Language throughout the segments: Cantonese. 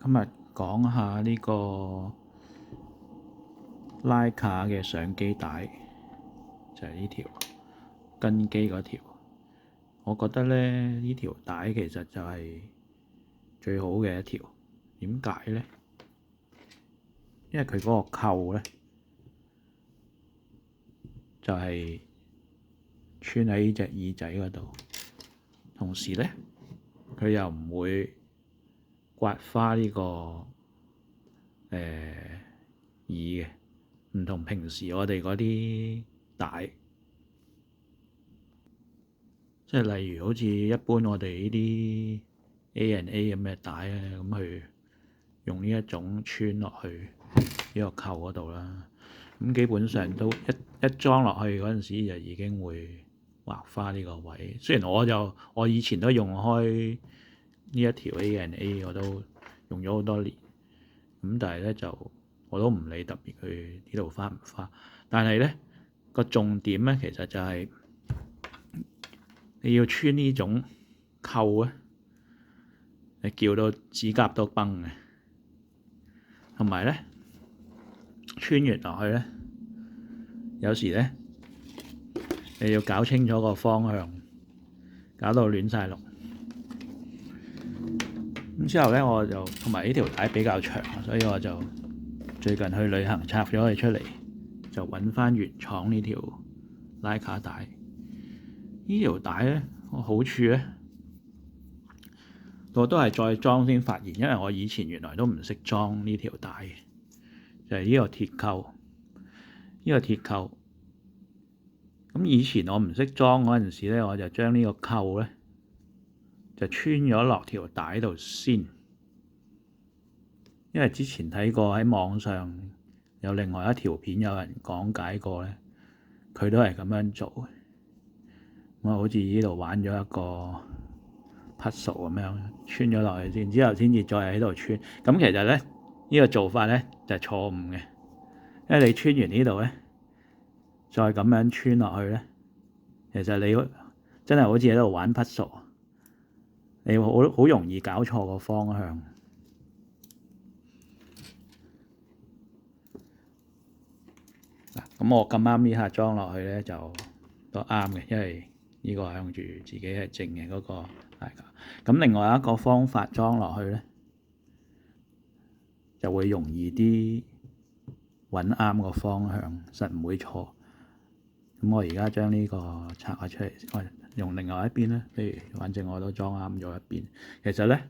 今日講下呢個徠卡嘅相機帶，就係呢條跟機嗰條。我覺得咧呢條帶其實就係最好嘅一條。點解咧？因為佢嗰個扣咧就係穿喺呢隻耳仔嗰度，同時咧佢又唔會刮花呢個耳嘅，唔同平時我哋嗰啲帶，即係例如好似一般我哋呢啲 A&A 咁嘅帶咧，咁去用呢一種穿落去呢個扣嗰度啦。咁基本上都一裝落去嗰陣時就已經會畫花呢個位。雖然我以前都用開呢一條 A&A， 我都用咗好多年。咁但係咧就我都唔理特別佢呢度花唔花。但係咧個重點咧其實就係你要穿呢種扣咧，你叫到指甲都崩嘅。同埋咧穿完落去咧，有時咧你要搞清楚個方向，搞到亂晒龍。咁之後咧我就同埋呢條帶比較長，所以我就最近去旅行拆咗佢出嚟，就揾翻原廠呢條徠卡帶。呢條帶咧個好處咧，我都係再裝先發現，因為我以前原來都唔識裝呢條帶嘅，就係呢個鐵扣。呢個鐵扣咁以前我唔識裝嗰陣時咧，我就將呢個扣咧就穿咗落條帶度先，因為之前睇過喺網上有另外一條片有人講解過咧，佢都係咁樣做嘅。我好似呢度玩咗一個 puzzle 咁樣穿咗落去先，之後先至再喺度穿。咁其實咧呢個做法咧就係錯誤嘅，因為你穿完呢度咧，再咁樣穿落去咧，其實你真係好似喺度玩 puzzle，你好容易搞錯個方向。嗱，咁我咁啱呢下裝落去咧就都啱嘅，因為呢個向住自己係正嘅嗰個徠卡。咁另外一個方法裝落去咧，就會容易啲揾啱個方向，實唔會錯。咁我而家將呢個拆咗出嚟，我用另外一邊咧，譬如反正我都裝啱咗一邊。其實咧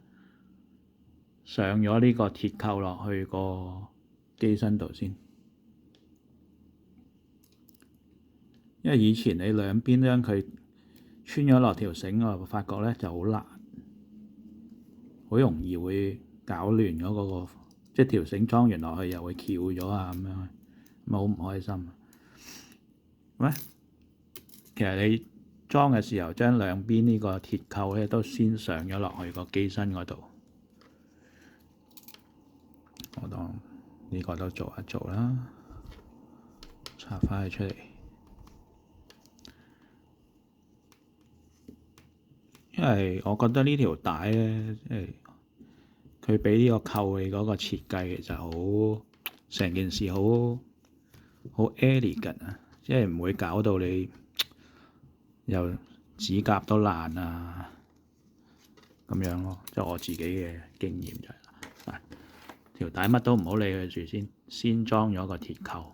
上咗呢個鐵扣落去個機身度先，因為以前你兩邊將佢穿咗落條繩，我發覺咧就好難，好容易會搞亂咗嗰個，即係條繩裝完落去又會翹咗啊咁樣，咁好唔開心。咁其實你裝嘅時候，將兩邊呢個鐵扣咧都先上咗落去個機身嗰度。我當呢個都做一做啦，拆翻佢出嚟。因為我覺得呢條帶咧，即係佢俾呢個扣嘅嗰個設計其實好，成件事好 elegant 啊，即係唔會搞到你又指甲都爛啊咁樣咯。即係我自己嘅經驗就係嗱，條帶乜都唔好理佢住先裝咗個鐵扣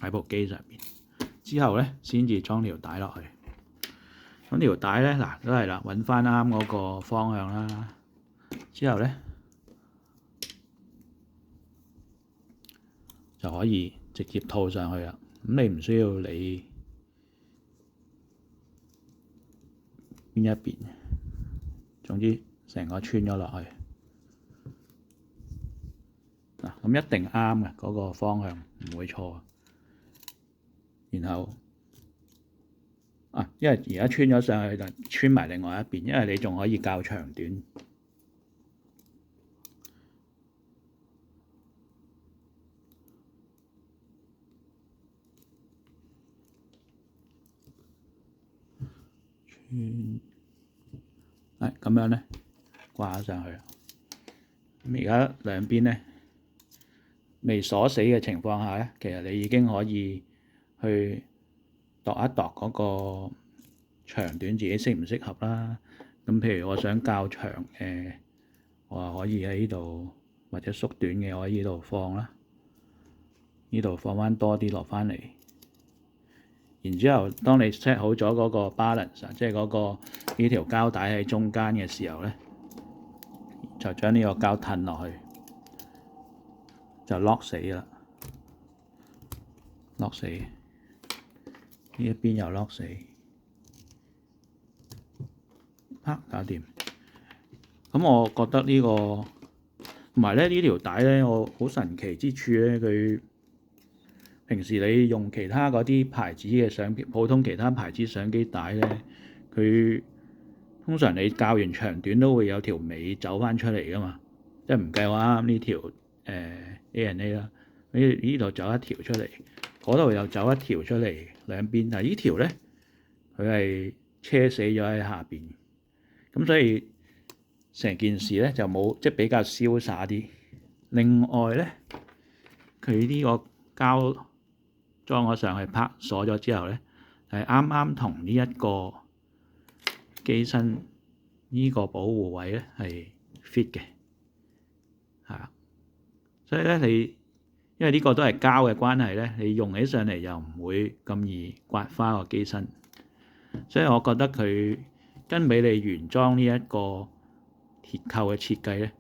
喺部機上面，之後咧先至裝條帶落去。咁條帶咧嗱都係啦，揾翻啱嗰個方向啦。之後咧就可以直接套上去啦。咁你唔需要理邊一邊，總之成個穿咗落去嗱，咁一定啱嘅嗰個方向，唔會錯。然後因為而家穿咗上去就穿埋另外一邊，因為你仲可以較長短。咁樣咧掛上去啦。咁而家兩邊咧未鎖死嘅情況下咧，其實你已經可以去度一度嗰個長短，自己適唔適合啦。咁譬如我想較長嘅，我話可以喺呢度，或者縮短嘅我喺呢度放啦，呢度放翻多啲落翻嚟。然之後，當你 set 好咗嗰個 balance，即係嗰個呢條膠帶喺中間嘅時候咧，就將呢個膠褪落去，就 lock 死啦，lock 死。呢一邊又 lock 死，搞掂。咁我覺得呢個同埋咧呢條帶咧，我好神奇之處咧，佢平時你用其他嗰啲牌子嘅相機，普通其他牌子相機帶咧，佢通常你較完長短都會有條尾走翻出嚟噶嘛，即係唔計我啱呢條A&A 啦，呢度走一條出嚟，嗰度又走一條出嚟，兩邊，但係呢條咧佢係車死咗喺下邊，咁所以成件事咧就冇即係比較瀟灑啲。另外咧，佢呢個膠裝咗上去拍鎖咗之後咧，係啱啱同呢一個機身呢個保護位咧係 fit 嘅，係。所以咧你因為呢個都係膠嘅關係咧，你用起上嚟又唔會咁易刮花個機身，所以我覺得佢跟比利原裝呢一個鐵扣嘅設計咧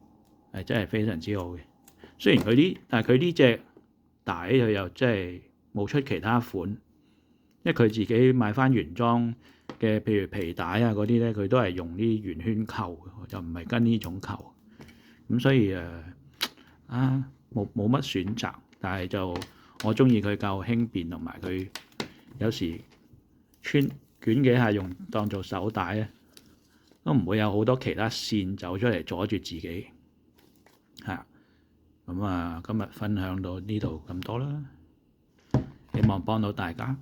係真係非常之好嘅。雖然但係佢呢隻帶佢又真係冇出其他款，因為佢自己買翻原裝嘅，譬如皮帶啊嗰啲咧，佢都係用啲圓圈扣，就唔係跟呢種扣。咁所以冇乜選擇，但係就我中意佢夠輕便，同埋佢有時捲幾下用當做手帶咧，都唔會有好多其他線走出嚟阻住自己。係咁今日分享到呢度咁多啦，希望幫到大家。